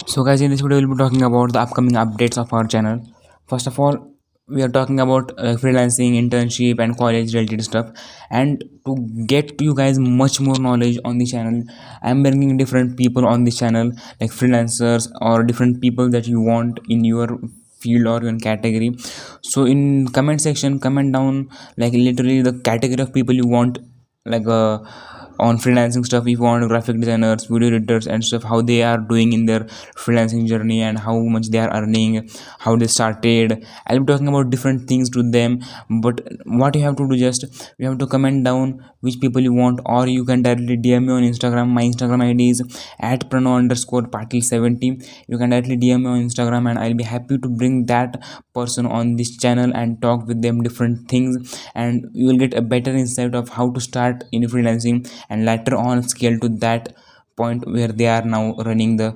So guys, in this video we'll be talking about the upcoming updates of our channel. First of all, we are talking about freelancing, internship and college related stuff. And to get you guys much more knowledge on the channel, I'm bringing different people on this channel, like freelancers or different people that you want in your field or in category. So in comment section, comment down like literally the category of people you want, like on freelancing stuff. If you want graphic designers, video editors and stuff, how they are doing in their freelancing journey and how much they are earning, how they started, I'll be talking about different things to them. But what you have to do, just you have to comment down which people you want, or you can directly DM me on Instagram. My Instagram ID is at @prano_patil70. You can directly DM me on Instagram and I'll be happy to bring that person on this channel and talk with them different things, and you will get a better insight of how to start in freelancing and later on scale to that point where they are now running the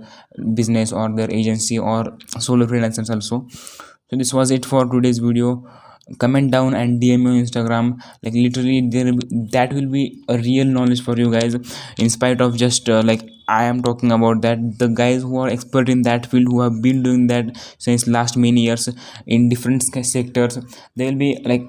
business or their agency or solo freelancers also. So this was it for today's video. Comment down and DM me on Instagram. Like literally that will be a real knowledge for you guys, in spite of just like I am talking about that. The guys who are expert in that field, who have been doing that since last many years in different sectors, they will be like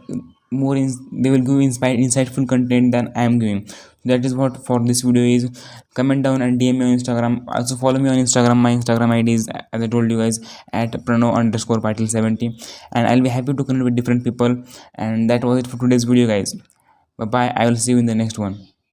they will give insightful content than I am giving. That is what for this video is. Comment down and DM me on Instagram. Also follow me on Instagram. My Instagram ID is, as I told you guys, at @prano_patil70, and I'll be happy to connect with different people. And that was it for today's video guys. Bye bye. I will see you in the next one.